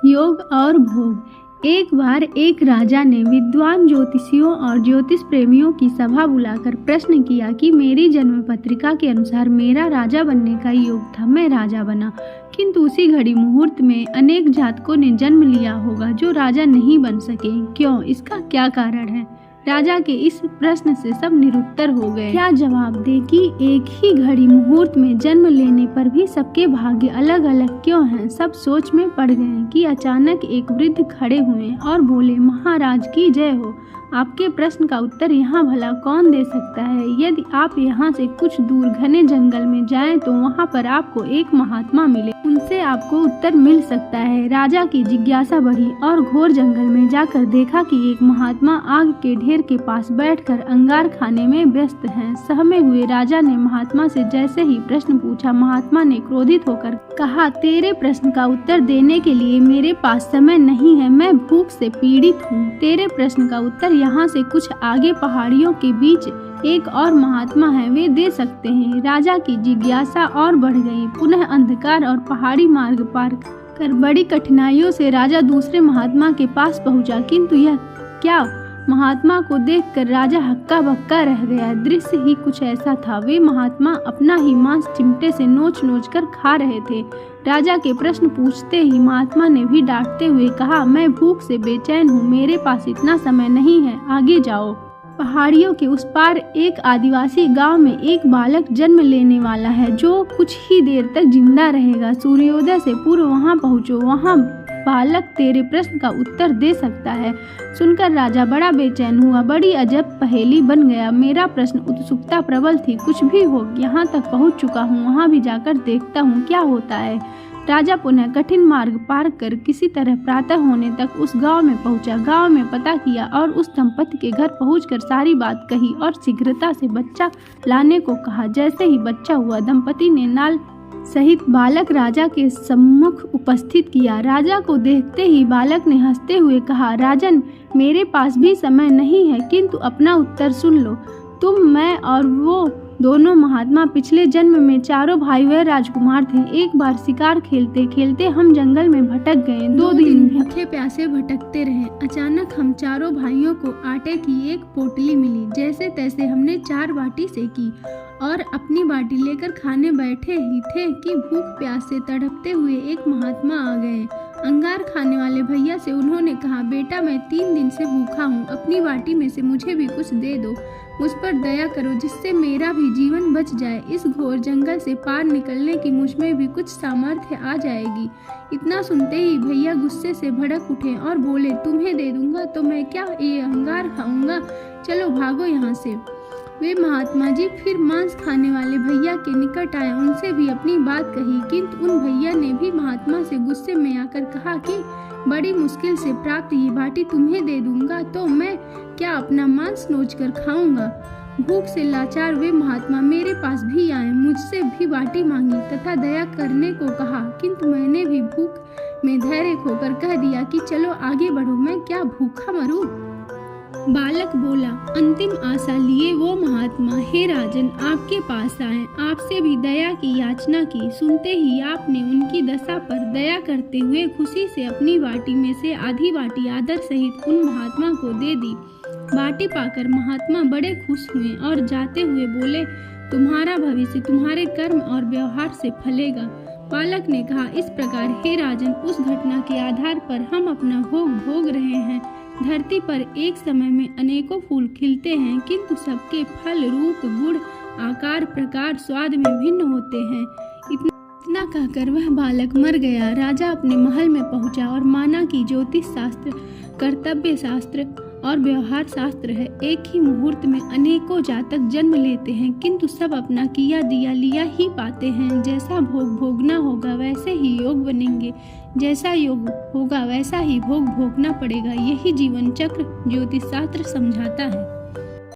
योग और भोग। एक बार एक राजा ने विद्वान ज्योतिषियों और ज्योतिष प्रेमियों की सभा बुलाकर प्रश्न किया कि मेरी जन्म पत्रिका के अनुसार मेरा राजा बनने का योग था। मैं राजा बना, किंतु उसी घड़ी मुहूर्त में अनेक जातकों ने जन्म लिया होगा जो राजा नहीं बन सके। क्यों? इसका क्या कारण है? राजा के इस प्रश्न से सब निरुत्तर हो गए। क्या जवाब दे कि एक ही घड़ी मुहूर्त में जन्म लेने पर भी सबके भाग्य अलग अलग क्यों हैं? सब सोच में पड़ गए कि अचानक एक वृद्ध खड़े हुए और बोले, महाराज की जय हो। आपके प्रश्न का उत्तर यहाँ भला कौन दे सकता है? यदि आप यहाँ से कुछ दूर घने जंगल में जाएं तो वहाँ पर आपको एक महात्मा मिले, उनसे आपको उत्तर मिल सकता है। राजा की जिज्ञासा बढ़ी और घोर जंगल में जाकर देखा कि एक महात्मा आग के ढेर के पास बैठकर अंगार खाने में व्यस्त हैं। सहमे हुए राजा ने महात्मा से जैसे ही प्रश्न पूछा, महात्मा ने क्रोधित होकर कहा, तेरे प्रश्न का उत्तर देने के लिए मेरे पास समय नहीं है, मैं भूख से पीड़ित हूँ। तेरे प्रश्न का उत्तर यहाँ से कुछ आगे पहाड़ियों के बीच एक और महात्मा है, वे दे सकते हैं। राजा की जिज्ञासा और बढ़ गई। पुनः अंधकार और पहाड़ी मार्ग पार कर बड़ी कठिनाइयों से राजा दूसरे महात्मा के पास पहुंचा, किंतु यह क्या? महात्मा को देखकर राजा हक्का बक्का रह गया। दृश्य ही कुछ ऐसा था, वे महात्मा अपना ही मांस चिमटे से नोच नोच कर खा रहे थे। राजा के प्रश्न पूछते ही महात्मा ने भी डांटते हुए कहा, मैं भूख से बेचैन हूँ, मेरे पास इतना समय नहीं है, आगे जाओ। पहाड़ियों के उस पार एक आदिवासी गांव में एक बालक जन्म लेने वाला है जो कुछ ही देर तक जिंदा रहेगा। सूर्योदय से पूर्व वहां पहुंचो, वहां बालक तेरे प्रश्न का उत्तर दे सकता है। सुनकर राजा बड़ा बेचैन हुआ, बड़ी अजब पहेली बन गया। मेरा प्रश्न उत्सुकता प्रबल थी, कुछ भी हो, यहाँ तक पहुँच चुका हूँ, वहाँ भी जाकर देखता हूँ क्या होता है। राजा पुनः कठिन मार्ग पार कर किसी तरह प्रातः होने तक उस गांव में पहुंचा। गांव में पता किया और उस दंपति के घर पहुंचकर सारी बात कही और शीघ्रता से बच्चा लाने को कहा। जैसे ही बच्चा हुआ, दंपति ने नाल सहित बालक राजा के सम्मुख उपस्थित किया। राजा को देखते ही बालक ने हंसते हुए कहा, राजन, मेरे पास भी समय नहीं है, किंतु अपना उत्तर सुन लो। तुम, मैं और वो दोनों महात्मा पिछले जन्म में चारों भाई व राजकुमार थे। एक बार शिकार खेलते खेलते हम जंगल में भटक गए। 2 दिन भूखे प्यासे भटकते रहे। अचानक हम चारों भाइयों को आटे की एक पोटली मिली। जैसे तैसे हमने 4 बाटी सेकी और अपनी बाटी लेकर खाने बैठे ही थे कि भूख प्यास से तड़पते हुए एक महात्मा आ गए। अंगार खाने वाले भैया से उन्होंने कहा, बेटा, मैं 3 दिन से भूखा हूँ, अपनी बाटी में से मुझे भी कुछ दे दो, मुझ पर दया करो जिससे मेरा भी जीवन बच जाए। इस घोर जंगल से पार निकलने की मुझ में भी कुछ सामर्थ्य आ जाएगी। इतना सुनते ही भैया गुस्से से भड़क उठे और बोले, तुम्हें दे दूंगा तो मैं क्या ये अंगार खाऊंगा, चलो भागो यहाँ से। वे महात्मा जी फिर मांस खाने वाले भैया के निकट आए, उनसे भी अपनी बात कही, किंतु उन भैया ने भी महात्मा से गुस्से में आकर कहा कि बड़ी मुश्किल से प्राप्त ये बाटी तुम्हें दे दूंगा तो मैं क्या अपना मांस नोच कर खाऊंगा। भूख से लाचार वे महात्मा मेरे पास भी आए, मुझसे भी बाटी मांगी तथा दया करने को कहा, किंतु मैंने भी भूख में धैर्य खोकर कह दिया कि चलो आगे बढ़ो, मैं क्या भूखा मरूं। बालक बोला, अंतिम आशा लिए वो महात्मा, हे राजन, आपके पास आए, आपसे भी दया की याचना की। सुनते ही आपने उनकी दशा पर दया करते हुए खुशी से अपनी बाटी में से आधी बाटी आदर सहित उन महात्मा को दे दी। बाटी पाकर महात्मा बड़े खुश हुए और जाते हुए बोले, तुम्हारा भविष्य तुम्हारे कर्म और व्यवहार से फलेगा। बालक ने कहा, इस प्रकार हे राजन, उस घटना के आधार पर हम अपना भोग भोग रहे हैं। धरती पर एक समय में अनेकों फूल खिलते हैं, किंतु सबके फल, रूप, गुण, आकार, प्रकार, स्वाद में भिन्न होते हैं। इतना कहकर वह बालक मर गया। राजा अपने महल में पहुंचा और माना कि ज्योतिष शास्त्र, कर्तव्य शास्त्र और व्यवहार शास्त्र है। एक ही मुहूर्त में अनेकों जातक जन्म लेते हैं, किंतु सब अपना किया दिया लिया ही पाते हैं। जैसा भोग भोगना होगा वैसे ही योग बनेंगे, जैसा योग होगा वैसा ही भोग भोगना पड़ेगा। यही जीवन चक्र ज्योतिष शास्त्र समझाता है।